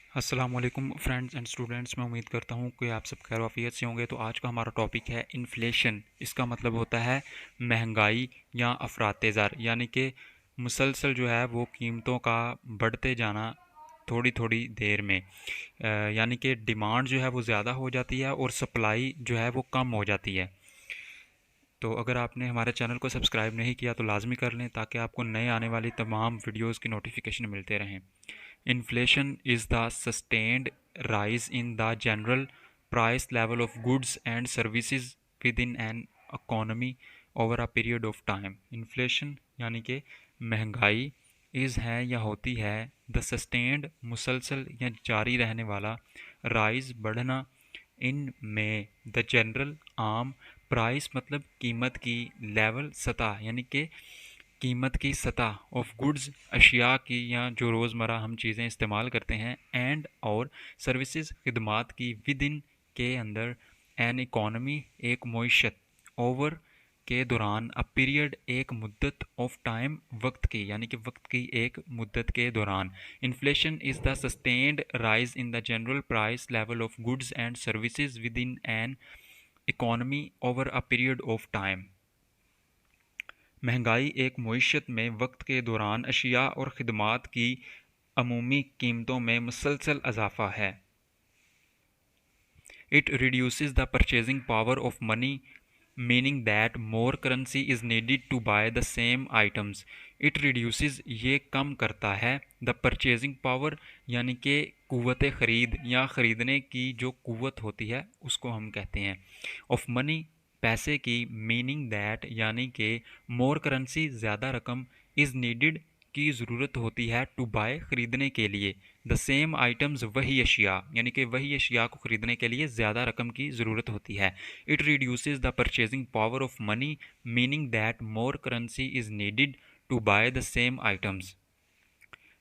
अस्सलाम वालेकुम friends and students. मैं उम्मीद करता हूँ कि आप सब खैर वाफियत से होंगे। तो आज का हमारा टॉपिक है इन्फ्लेशन। इसका मतलब होता है महंगाई या अफराते ज़र, यानी कि मुसलसल जो है वो कीमतों का बढ़ते जाना थोड़ी थोड़ी देर में। यानी कि डिमांड जो है वो ज़्यादा हो जाती है और सप्लाई जो है वो कम हो जाती है। तो अगर आपने हमारे चैनल को सब्सक्राइब नहीं किया तो लाजमी कर लें, ताकि आपको नए आने वाली तमाम वीडियोस की नोटिफिकेशन मिलते रहें। Inflation is the sustained rise in the general price level of goods and services within an economy over a period of time. Inflation यानी कि महंगाई is है या होती है the sustained मुसलसल या जारी रहने वाला rise बढ़ना इन में द जनरल आम प्राइस मतलब कीमत की लेवल सतह, यानी कि कीमत की सतह ऑफ गुड्स अशिया की या जो रोज़मर्रा हम चीज़ें इस्तेमाल करते हैं एंड और सर्विसेज खिदमात की विद इन के अंदर एन इकॉनमी एक मईशत ओवर के दौरान अ पीरियड एक मुद्दत ऑफ टाइम वक्त की, यानी कि वक्त की एक मुद्दत के दौरान। Inflation is the sustained rise in the general price level of goods and services with in an economy over a period of time. महंगाई एक मईशत में वक्त के दौरान अशिया और खिदमात की अमूमी कीमतों में मुसलसल इजाफा है। It reduces the purchasing power of money, meaning that more currency is needed to buy the same items. It reduces ये कम करता है the purchasing power, यानी कि कुव्वत ख़रीद या ख़रीदने की जो कुव्वत होती है उसको हम कहते हैं, of money पैसे की, meaning that यानी कि more currency ज़्यादा रकम is needed की ज़रूरत होती है टू बाय ख़रीदने के लिए द सेम आइटम्स वही अशिया, यानी कि वही अशिया को ख़रीदने के लिए ज़्यादा रकम की ज़रूरत होती है। It reduces the purchasing power of money, meaning that more currency is needed to buy the same items.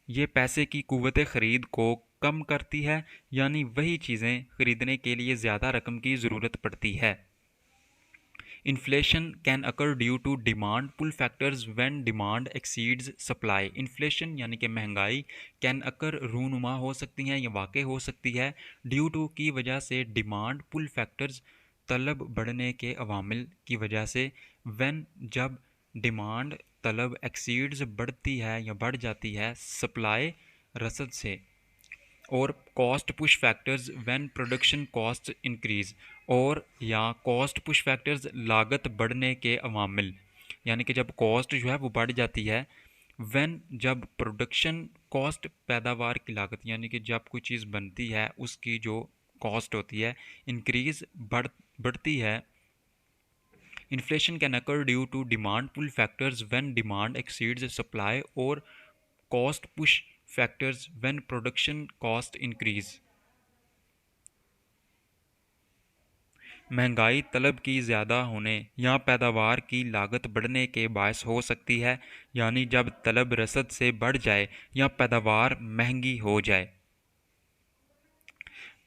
ये पैसे की कुव्वत ख़रीद को कम करती है, यानी वही चीज़ें ख़रीदने के लिए ज़्यादा रकम की ज़रूरत पड़ती है। Inflation can occur due to demand pull factors when demand exceeds supply. Inflation यानी कि महंगाई can occur रूनुमा हो सकती हैं या वाक़ हो सकती है due to की वजह से demand pull factors तलब बढ़ने के अवामिल की वजह से when जब डिमांड तलब एक्सीड्स बढ़ती है या बढ़ जाती है सप्लाई रसद से, और cost push factors when production cost increase, और या कॉस्ट पुश फैक्टर्स लागत बढ़ने के अवामिल, यानी कि जब कॉस्ट जो है वो बढ़ जाती है व्हेन जब प्रोडक्शन कॉस्ट पैदावार की लागत, यानी कि जब कोई चीज़ बनती है उसकी जो कॉस्ट होती है इंक्रीज बढ़ती है। Inflation can occur due to demand pull factors when demand exceeds supply, और cost push factors when production cost increase. महंगाई तलब की ज़्यादा होने या पैदावार की लागत बढ़ने के बायस हो सकती है, यानी जब तलब रसद से बढ़ जाए या पैदावार महंगी हो जाए।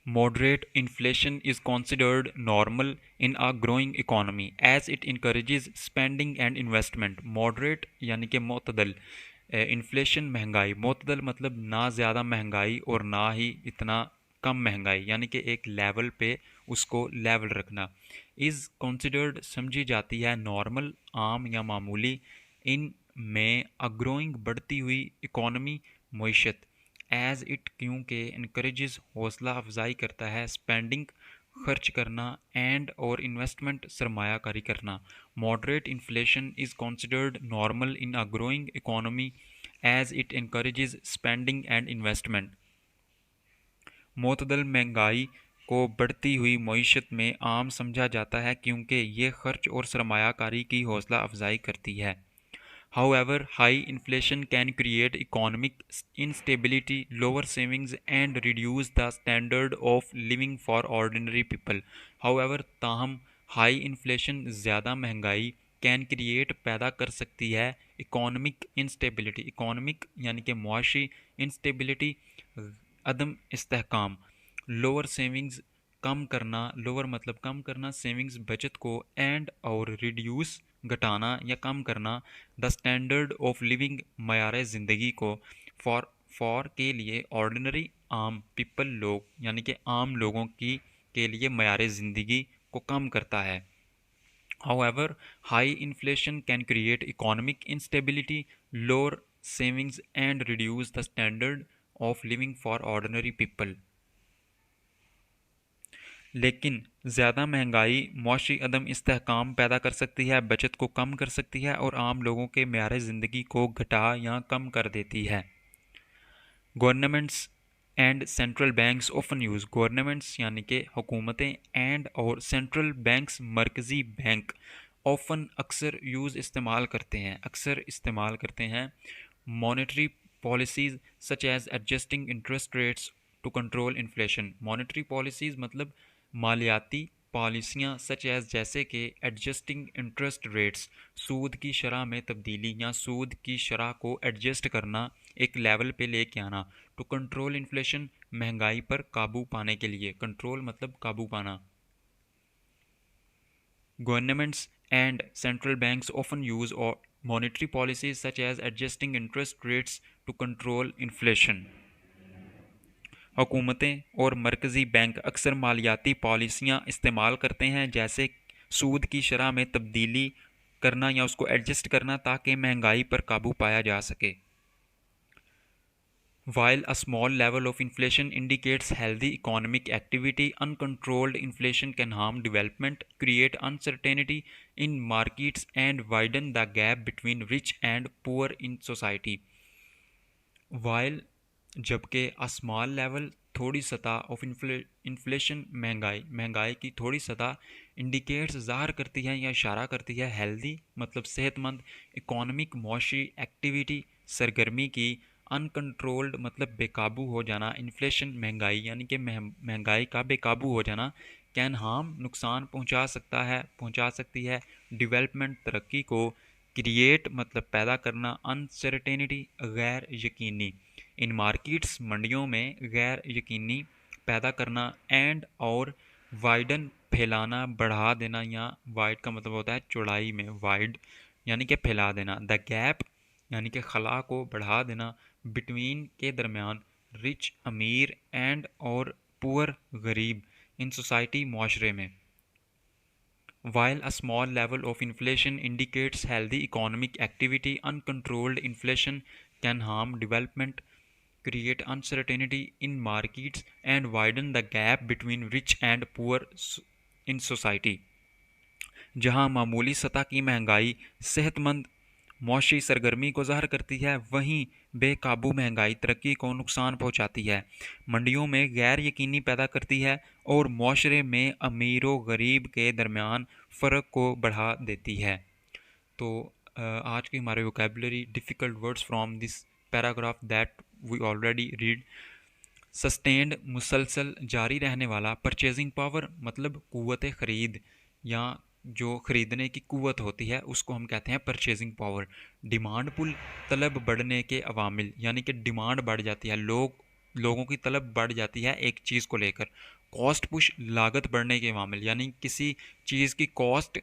Moderate inflation is considered normal in a growing economy as it encourages spending and investment. Moderate यानी कि मोतदल इन्फ्लेशन महंगाई, मोतदल मतलब ना ज़्यादा महंगाई और ना ही इतना कम महंगाई, यानी कि एक लेवल पे उसको लेवल रखना। इज़ कंसिडर्ड समझी जाती है नॉर्मल आम या मामूली, इन में अ ग्रोइंग बढ़ती हुई इकॉनमी मीशत, एज इट क्योंकि इनक्रेजेस हौसला अफजाई करता है स्पेंडिंग खर्च करना एंड और इन्वेस्टमेंट सरमायाकारी करना। Moderate inflation is considered normal in a growing economy as it increases spending and investment. मोतदल महंगाई को बढ़ती हुई मईशत में आम समझा जाता है क्योंकि ये खर्च और सरमायाकारी की हौसला अफजाई करती है। However, high inflation can create economic instability, lower savings, and reduce the standard of living for ordinary people. However, ताहम हाई इन्फ्लेशन ज़्यादा महंगाई कैन क्रिएट पैदा कर सकती है इकोनॉमिक इंस्टेबिलिटी, इकोनॉमिक यानी कि मुआशी इंस्टेबिलिटी अदम इस्तेहकाम, लोअर सेविंग्स कम करना, लोअर मतलब कम करना, सेविंग्स बचत को, एंड और रिड्यूस घटाना या कम करना द स्टैंडर्ड ऑफ लिविंग मयार ज़िंदगी को फॉर फॉर के लिए ऑर्डिनरी आम पीपल लोग यानी कि आम लोगों की के लिए मयार ज़िंदगी को कम करता है। However, high inflation can create economic instability, lower savings, and reduce the standard of living for ordinary people. लेकिन ज़्यादा महंगाई मौशी अदम इस्तेहकाम पैदा कर सकती है, बचत को कम कर सकती है और आम लोगों के मेयार ज़िंदगी को घटा या कम कर देती है। Governments and central banks often use governments यानी कि हुकूमतें एंड और सेंट्रल बैंक्स मरकज़ी बैंक ऑफन अक्सर इस्तेमाल करते हैं monetary policies such as adjusting interest rates to control inflation. Monetary policies मतलब मालियाती पॉलिसियाँ सच एज जैसे कि एडजस्टिंग इंटरेस्ट रेट्स सूद की शरह में तब्दीली या सूद की शरह को एडजस्ट करना, एक लेवल पे लेके आना। टू कंट्रोल इन्फ्लेशन महंगाई पर काबू पाने के लिए, कंट्रोल मतलब काबू पाना। Governments and central banks often use monetary policies such as adjusting interest rates to control inflation. हुकूमतें और मरकज़ी बैंक अक्सर मालियाती पॉलिसियाँ इस्तेमाल करते हैं जैसे सूद की शरह में तब्दीली करना या उसको एडजस्ट करना ताकि महंगाई पर काबू पाया जा सके। While a small level of inflation indicates healthy economic activity, uncontrolled inflation can harm development, create uncertainty in markets, and widen the gap between rich and poor in society. While जबकि a small level थोड़ी सतह of inflation महंगाई की थोड़ी सतह indicates ज़ाहिर करती है या इशारा करती है हेल्दी मतलब सेहतमंद इकोनॉमिक मौशी एक्टिविटी सरगर्मी की। अनकंट्रोल्ड मतलब बेकाबू हो जाना, इन्फ्लेशन महंगाई यानी कि महंगाई का बेकाबू हो जाना, कैन हार्म नुकसान पहुंचा सकती है डेवलपमेंट तरक्की को, क्रिएट मतलब पैदा करना, अनसर्टेनिटी गैर यकीनी इन मार्केट्स मंडियों में गैर यकीनी पैदा करना, एंड और वाइडन फैलाना बढ़ा देना, या वाइड का मतलब होता है चौड़ाई में, वाइड यानी कि फैला देना, द गैप यानी कि खला को बढ़ा देना, बिटवीन के दरमियान, रिच अमीर एंड और पुअर गरीब इन सोसाइटी मुआशरे में। While a small level of inflation indicates healthy economic activity, uncontrolled inflation can harm development, create uncertainty in markets, and widen the gap between rich and poor in society. जहां मामूली सतह की महंगाई सेहतमंद मौशी सरगर्मी को ज़ाहिर करती है, वहीं बेकाबू महंगाई तरक्की को नुकसान पहुंचाती है, मंडियों में गैर यकीनी पैदा करती है और मुआशरे में अमीर व गरीब के दरमियान फ़र्क को बढ़ा देती है। तो आज की हमारे vocabulary difficult words from this paragraph that we already read. Sustained मुसलसल जारी रहने वाला, परचेजिंग पावर मतलब कुव्वत ख़रीद या जो ख़रीदने की कुव्वत होती है उसको हम कहते हैं परचेजिंग पावर। डिमांड पुल तलब बढ़ने के अवामिल यानी कि डिमांड बढ़ जाती है, लोगों की तलब बढ़ जाती है एक चीज़ को लेकर। कॉस्ट पुश लागत बढ़ने के अवामिल यानी किसी चीज़ की कॉस्ट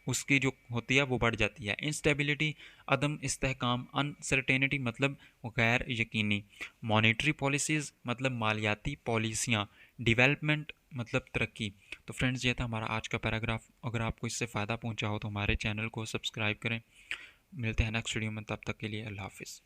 उसकी जो होती है वो बढ़ जाती है। इंस्टेबिलिटी अदम इस्तेहकाम, अनसर्टेनिटी मतलब गैर यकीनी। मॉनेटरी पॉलिसीज़ मतलब मालियाती पॉलिसियाँ। डेवलपमेंट मतलब तरक्की। तो फ्रेंड्स ये था हमारा आज का पैराग्राफ। अगर आपको इससे फ़ायदा पहुंचा हो तो हमारे चैनल को सब्सक्राइब करें। मिलते हैं नेक्स्ट वीडियो में, तब तक के लिए अल्लाह हाफिज़।